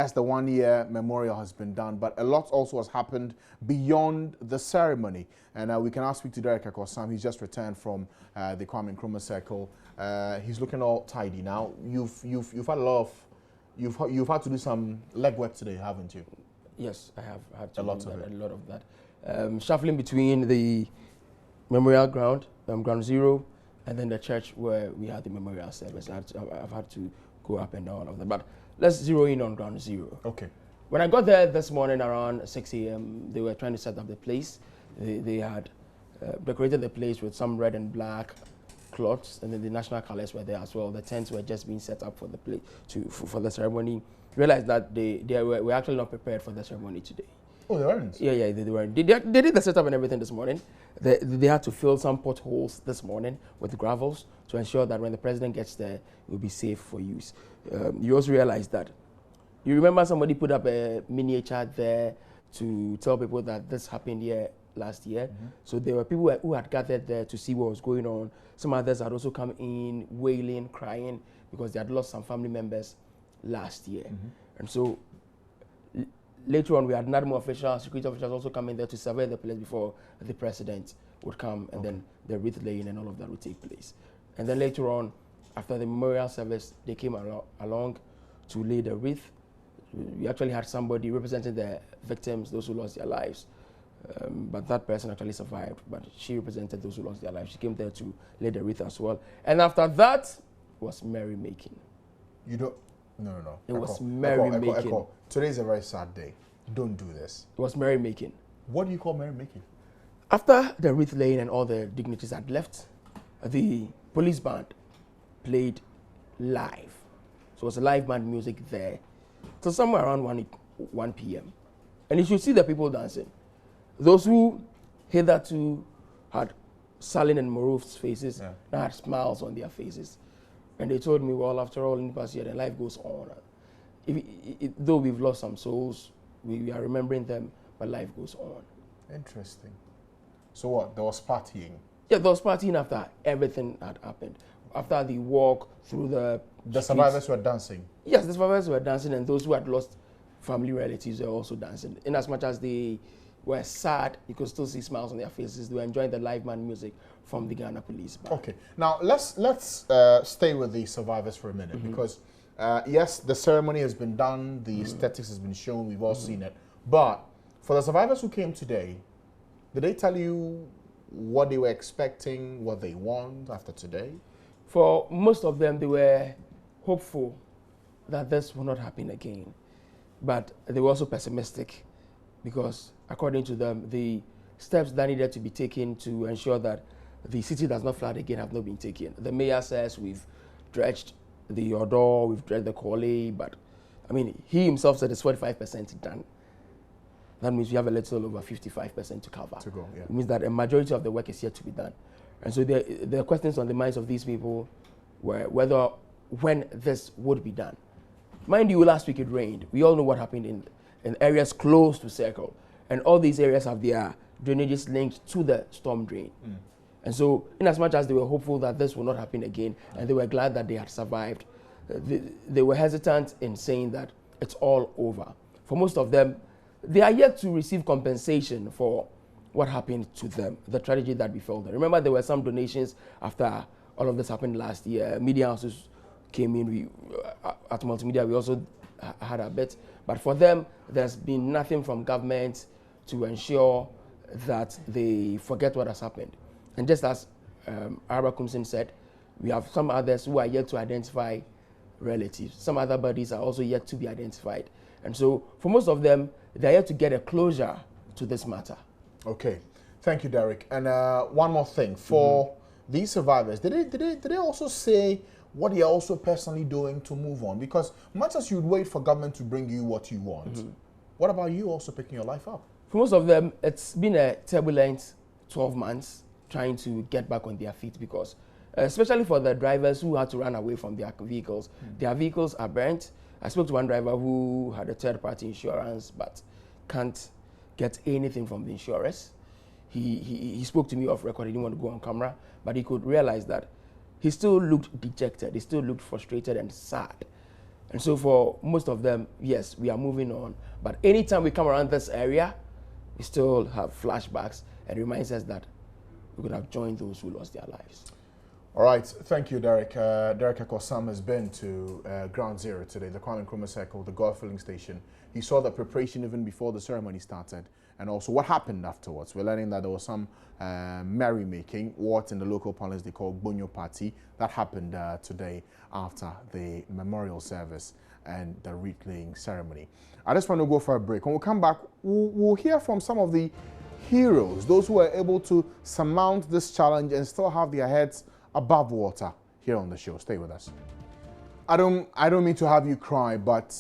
As the 1 year memorial has been done, but a lot also has happened beyond the ceremony. And we can now speak to Derek Akosam. He's just returned from the Kwame Nkrumah Circle. He's looking all tidy now. You've had a lot of, you've had to do some legwork today, haven't you? Yes, I have had to a lot of that. Shuffling between the memorial ground, ground zero, and then the church where we had the memorial service. I've had to go up and down of that. But let's zero in on ground zero. Okay. When I got there this morning around 6 a.m., they were trying to set up the place. They had decorated the place with some red and black cloths, and then the national colors were there as well. The tents were just being set up for the place for the ceremony. Realized that they were actually not prepared for the ceremony today. Oh, they weren't? Yeah, they weren't. They did the setup and everything this morning. They had to fill some potholes this morning with gravels to ensure that when the president gets there, it will be safe for use. You also realize that, you remember somebody put up a miniature there to tell people that this happened here last year. Mm-hmm. So there were people who had gathered there to see what was going on. Some others had also come in wailing, crying, because they had lost some family members last year. Mm-hmm. And so later on, we had NADMO officials, security officials also coming there to survey the place before the president would come, and then the wreath laying and all of that would take place. And then later on, after the memorial service, they came along to lay the wreath. We actually had somebody representing the victims, those who lost their lives. But that person actually survived, but she represented those who lost their lives. She came there to lay the wreath as well. And after that was merrymaking. You don't... No. It was merrymaking. Today is a very sad day. Don't do this. It was merrymaking. What do you call merrymaking? After the wreath laying and all the dignitaries had left, the police band played live. So it was a live band music there. So somewhere around 1 p.m. And you should see the people dancing. Those who hitherto had sullen and morose faces now had smiles on their faces. And they told me, well, after all, in the past year, then life goes on. Though we've lost some souls, we are remembering them, but life goes on. Interesting. So what? There was partying? Yeah, there was partying after everything had happened. After the walk through the streets, survivors were dancing? Yes, the survivors were dancing, and those who had lost family relatives were also dancing. In as much as they were sad, you could still see smiles on their faces. They were enjoying the live band music from the Ghana Police Band. Okay, now let's stay with the survivors for a minute, because yes, the ceremony has been done, the aesthetics has been shown, we've all seen it. But for the survivors who came today, did they tell you what they were expecting, what they want after today? For most of them, they were hopeful that this will not happen again. But they were also pessimistic because, according to them, the steps that needed to be taken to ensure that the city does not flood again have not been taken. The mayor says we've dredged the Odo, we've dredged the Korle, but I mean, he himself said it's 45% done. That means we have a little over 55% to cover. To go, yeah. It means that a majority of the work is yet to be done. And so the questions on the minds of these people were when this would be done. Mind you, last week it rained. We all know what happened in areas close to Circle. And all these areas have their drainages linked to the storm drain. And so, in as much as they were hopeful that this will not happen again, and they were glad that they had survived, they were hesitant in saying that it's all over. For most of them, they are yet to receive compensation for what happened to them, the tragedy that befell them. Remember, there were some donations after all of this happened last year. Media houses came in. At Multimedia, we also had a bit. But for them, there's been nothing from government to ensure that they forget what has happened. And just as Araba Kumsin said, we have some others who are yet to identify relatives. Some other bodies are also yet to be identified. And so, for most of them, they're yet to get a closure to this matter. Okay, thank you, Derek. And one more thing for these survivors, did they also say what they are also personally doing to move on? Because much as you'd wait for government to bring you what you want, what about you also picking your life up? For most of them, it's been a turbulent 12 months trying to get back on their feet because, especially for the drivers who had to run away from their vehicles, their vehicles are burnt. I spoke to one driver who had a third-party insurance but can't get anything from the insurers. He spoke to me off record. He didn't want to go on camera, but he could realize that he still looked dejected. He still looked frustrated and sad. And so for most of them, yes, we are moving on. But anytime we come around this area, we still have flashbacks and reminds us that we could have joined those who lost their lives. All right, thank you, Derek. Derek Akosam has been to Ground Zero today, the Kwame Nkrumah Circle, the golf filling station. He saw the preparation even before the ceremony started, and also what happened afterwards. We're learning that there was some merrymaking, what in the local parlance they call Bonyo Party, that happened today after the memorial service and the wreath-laying ceremony. I just want to go for a break. When we come back, we'll hear from some of the heroes, those who are able to surmount this challenge and still have their heads above water here on the show. Stay with us. I don't mean to have you cry, but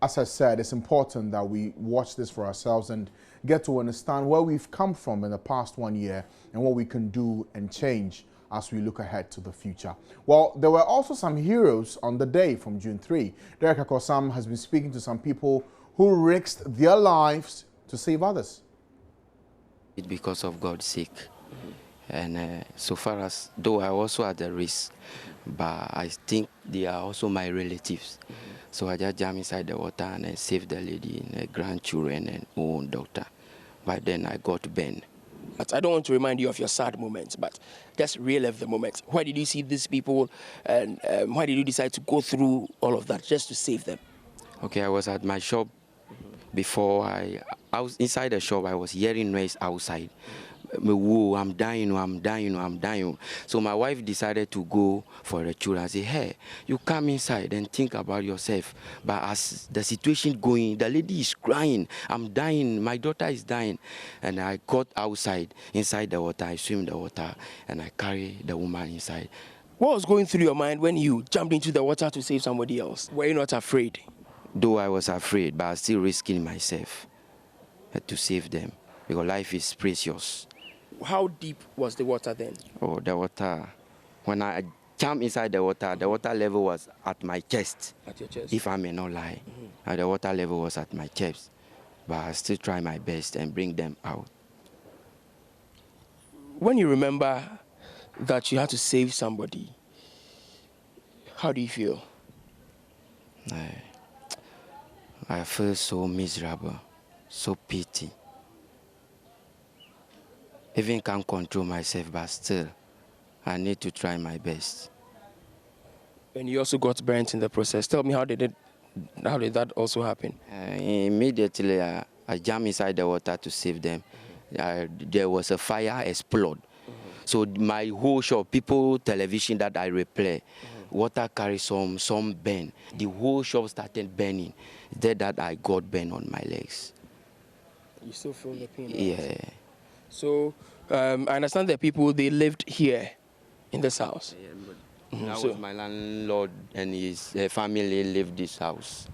as I said, it's important that we watch this for ourselves and get to understand where we've come from in the past 1 year and what we can do and change as we look ahead to the future. Well, there were also some heroes on the day from June 3. Derek Akosam has been speaking to some people who risked their lives to save others. Because of God's sake. And so far as, though I also had a risk, but I think they are also my relatives. So I just jumped inside the water and I saved the lady and her grandchildren and own doctor. But then I got burned. But I don't want to remind you of your sad moments, but just relive the moments. Why did you see these people, and why did you decide to go through all of that just to save them? Okay, I was at my shop before I was inside the shop. I was hearing noise outside. Whoa, I'm dying. So my wife decided to go for the children. I said, hey, you come inside and think about yourself. But as the situation going, the lady is crying. I'm dying. My daughter is dying. And I got outside, inside the water. I swim the water, and I carry the woman inside. What was going through your mind when you jumped into the water to save somebody else? Were you not afraid? Though I was afraid, but I was still risking myself to save them, because life is precious. How deep was the water then? Oh, the water. When I jumped inside the water level was at my chest. At your chest? If I may not lie. The water level was at my chest. But I still try my best and bring them out. When you remember that you had to save somebody, how do you feel? I feel so miserable, so pity. Even can't control myself, but still, I need to try my best. And you also got burnt in the process. Tell me, how did that also happen? Immediately, I jumped inside the water to save them. There was a fire explode. So my whole shop, people, television that I replay, water carried some burn. The whole shop started burning. That I got burned on my legs. You still feel the pain? Yeah. So I understand that people, they lived here in this house. That was my landlord and his family lived this house.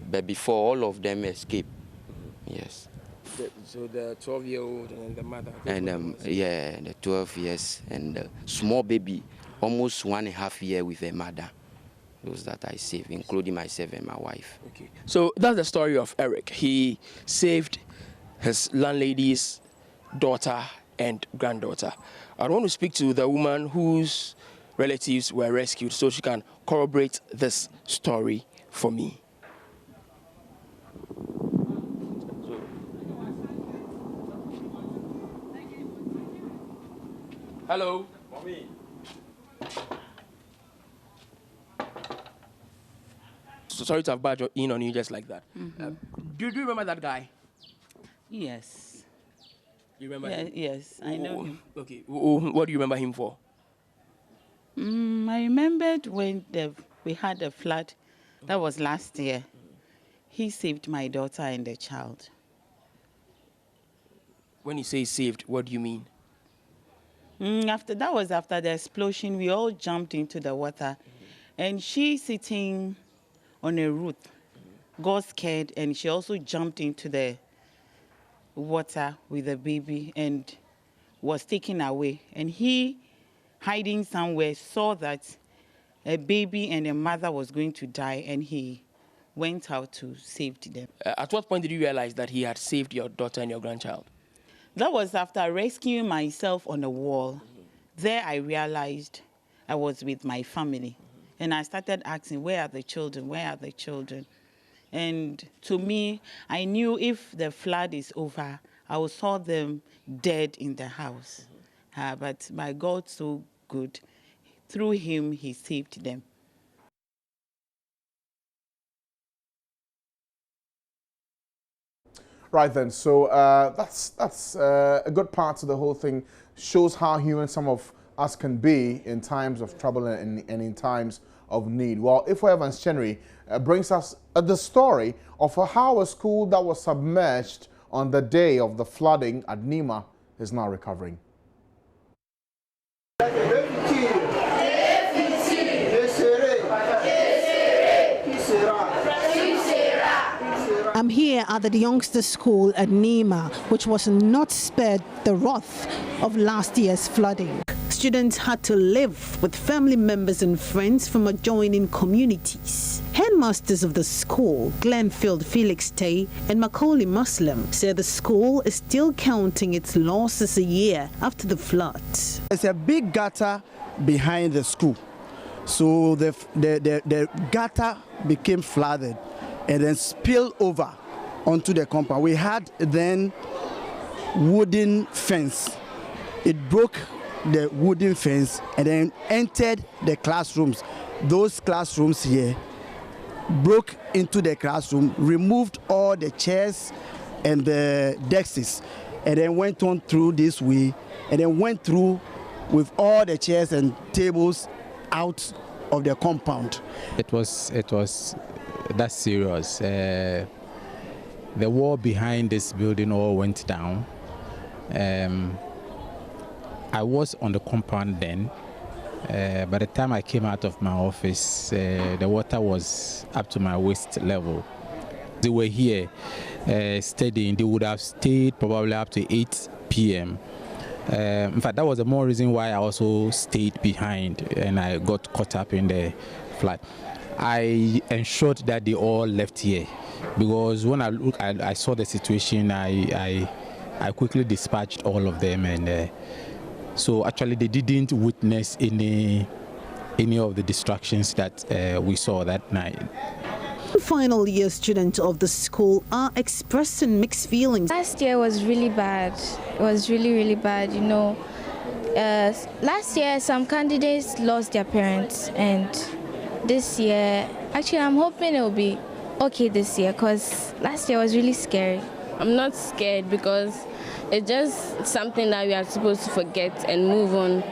But before, all of them escaped. Yes. So the 12-year-old and the mother? And yeah, the 12 years and the small baby, almost 1.5 years with a mother. Those that I saved, including myself and my wife. Okay. So that's the story of Eric. He saved his landlady's daughter and granddaughter. I want to speak to the woman whose relatives were rescued so she can corroborate this story for me. Hello. Mommy. So sorry to have barged in on you just like that. Do you remember that guy? Yes. You remember him? Yes, I know him. Okay. What do you remember him for? I remembered when we had a flood. That was last year. He saved my daughter and the child. When you say saved, what do you mean? After the explosion, we all jumped into the water. And she sitting on a root got scared, and she also jumped into the water with the baby and was taken away. And he, hiding somewhere, saw that a baby and a mother was going to die, and he went out to save them. At what point did you realize that he had saved your daughter and your grandchild? That was after rescuing myself on the wall. There I realized I was with my family. And I started asking, where are the children? Where are the children? And to me, I knew if the flood is over, I will saw them dead in the house. But my God so good. Through him, he saved them. Right then, so that's a good part of the whole thing. Shows how human some of us can be in times of trouble and in times of need. Well, Ifo Evans Chenery brings us the story of how a school that was submerged on the day of the flooding at Nima is now recovering. I'm here at the youngster school at Nima, which was not spared the wrath of last year's flooding. Students had to live with family members and friends from adjoining communities. Headmasters of the school, Glenfield Felix Tay and Macaulay Muslim, said the school is still counting its losses a year after the floods. There's a big gutter behind the school. So the gutter became flooded and then spilled over onto the compound. We had then wooden fence. It broke the wooden fence and then entered the classrooms. Those classrooms here broke into the classroom, removed all the chairs and the desks, and then went on through this way, and then went through with all the chairs and tables out of the compound. It was that serious. The wall behind this building all went down. I was on the compound then. By the time I came out of my office, the water was up to my waist level. They were here studying. They would have stayed probably up to 8 p.m. In fact, that was the more reason why I also stayed behind and I got caught up in the flood. I ensured that they all left here because when I saw the situation, I quickly dispatched all of them, and so actually they didn't witness any of the destructions that we saw that night. Final year students of the school are expressing mixed feelings. Last year was really bad. It was really, really bad, you know. Last year some candidates lost their parents, and this year, actually I'm hoping it will be okay this year because last year was really scary. I'm not scared because it's just something that we are supposed to forget and move on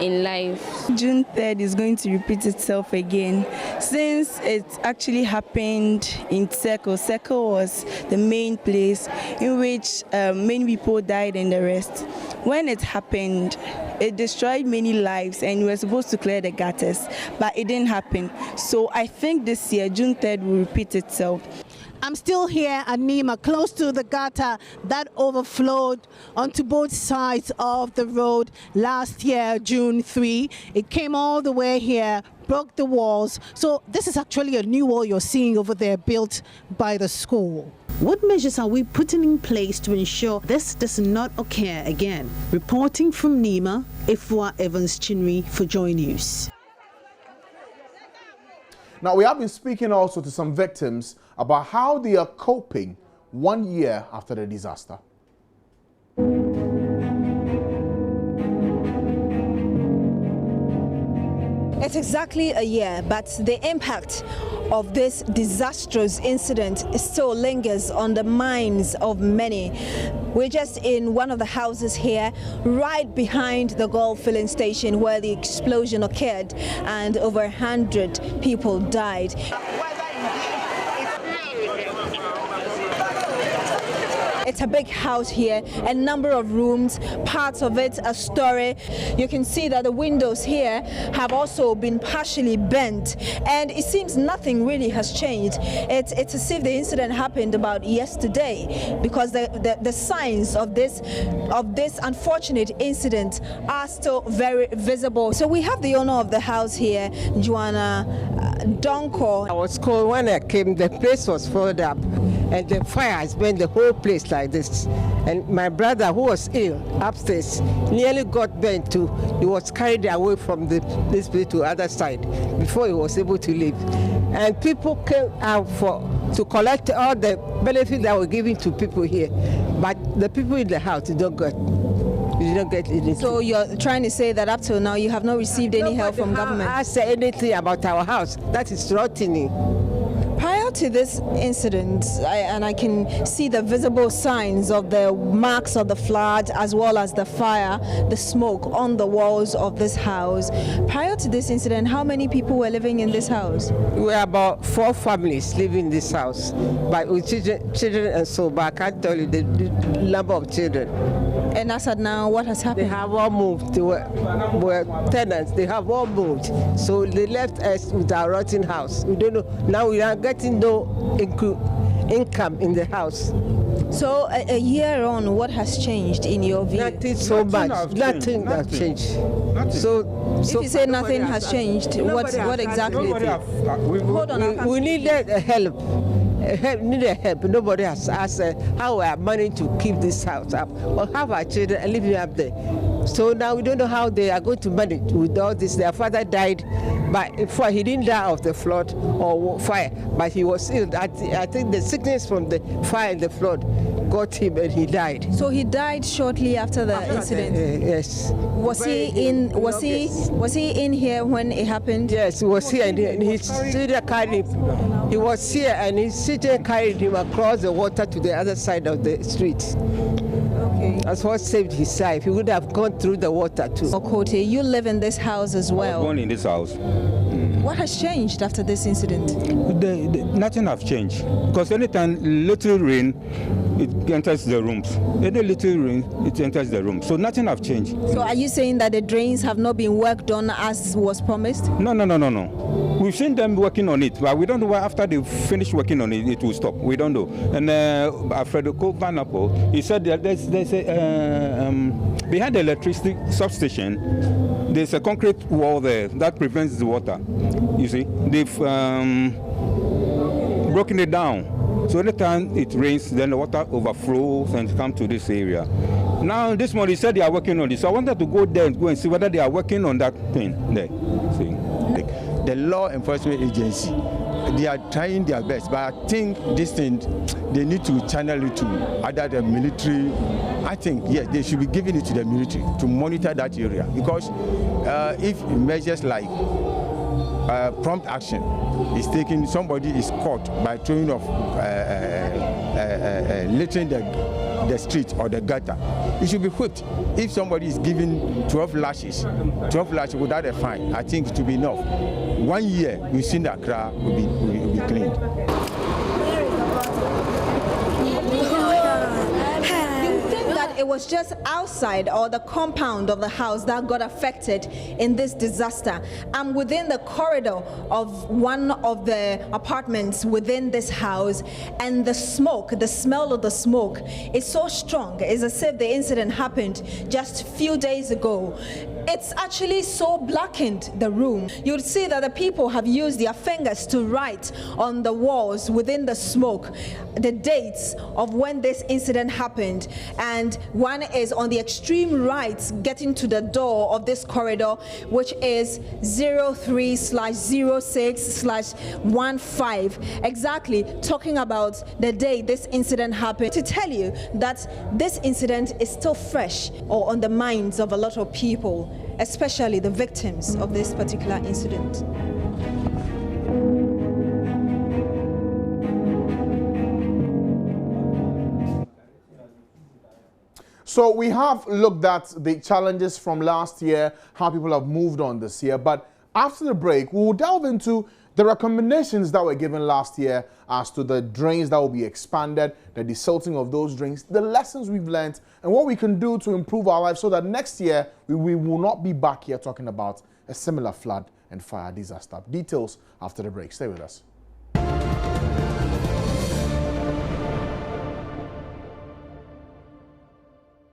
in life. June 3rd is going to repeat itself again. Since it actually happened in Circle. Circle was the main place in which many people died and the rest. When it happened, it destroyed many lives and we were supposed to clear the gutters, but it didn't happen. So I think this year, June 3rd will repeat itself. I'm still here at Nima, close to the gutter that overflowed onto both sides of the road last year, June 3. It came all the way here, broke the walls. So this is actually a new wall you're seeing over there built by the school. What measures are we putting in place to ensure this does not occur again? Reporting from Nima, Ifo Evans Chenery for Joy News. Now, we have been speaking also to some victims about how they are coping 1 year after the disaster. It's exactly a year, but the impact of this disastrous incident still lingers on the minds of many. We're just in one of the houses here, right behind the Gulf filling station where the explosion occurred and over 100 people died. It's a big house here, a number of rooms, parts of it a story. You can see that the windows here have also been partially bent, and it seems nothing really has changed. It's as if the incident happened about yesterday, because the signs of this unfortunate incident are still very visible. So we have the owner of the house here, Joanna Donko. I was cold when I came, the place was filled up. and the fire has burned the whole place like this. And my brother, who was ill upstairs, nearly got burnt too. He was carried away from this place to the other side before he was able to leave. And people came out to collect all the benefits that were given to people here, but the people in the house did not get anything. So you're trying to say that up till now you have not received any help from government? I say anything about our house. That is rotting. Prior to this incident, I can see the visible signs of the marks of the flood as well as the fire, the smoke on the walls of this house. Prior to this incident, how many people were living in this house? We were about 4 families living in this house, but with children and so, but I can't tell you the number of children. And as of now, what has happened? They have all moved. They were tenants. They have all moved. So they left us with our rotten house. We don't know. Now we are getting no income in the house. So a year on, what has changed in your view? Nothing so much. Nothing has changed. So if you say nothing has changed, what exactly? Hold on. We needed help. Needed help. Nobody has asked how we are managing to keep this house up or have our children living up there. So now we don't know how they are going to manage with all this. Their father died, but before he didn't die of the flood or fire, but he was ill. I think the sickness from the fire and the flood got him and he died. So he died shortly after the incident. Yes. Was he in here when it happened? Yes, he was here, and his children carried him. He was here, and his children carried him across the water to the other side of the street. Okay. That's what saved his life. He would have gone through the water too. Okote, you live in this house as well. I was born in this house. What has changed after this incident? Nothing has changed, because anytime little rain, it enters the rooms. Any little rain, it enters the room. So nothing has changed. So are you saying that the drains have not been worked on as was promised? No. We've seen them working on it, but we don't know why after they finish working on it, it will stop. We don't know. And Alfredo Van, he said that there's behind the electricity substation, there's a concrete wall there that prevents the water. You see, they've broken it down. So anytime it rains, then the water overflows and comes to this area. Now, this morning, he said they are working on this. So I wanted to go there and go and see whether they are working on that thing there. See? The law enforcement agency, they are trying their best, but I think this thing, they need to channel it to either the military. I think, yes, they should be giving it to the military to monitor that area, because if measures like prompt action is taken, somebody is caught by throwing off littering the street or the gutter, it should be whipped. If somebody is given 12 lashes without a fine, I think it will be enough. 1 year, we've seen that Accra will be cleaned. It was just outside or the compound of the house that got affected in this disaster. I'm within the corridor of one of the apartments within this house, and the smoke, the smell of the smoke is so strong. It's as if the incident happened just a few days ago. It's actually so blackened, the room. You'll see that the people have used their fingers to write on the walls within the smoke the dates of when this incident happened. And one is on the extreme right, getting to the door of this corridor, which is 03/06/15, exactly talking about the day this incident happened. To tell you that this incident is still fresh or on the minds of a lot of people, especially the victims of this particular incident. So we have looked at the challenges from last year, how people have moved on this year, but after the break, we will delve into the recommendations that were given last year as to the drains that will be expanded, the desilting of those drains, the lessons we've learned, and what we can do to improve our lives so that next year we will not be back here talking about a similar flood and fire disaster. Details after the break. Stay with us.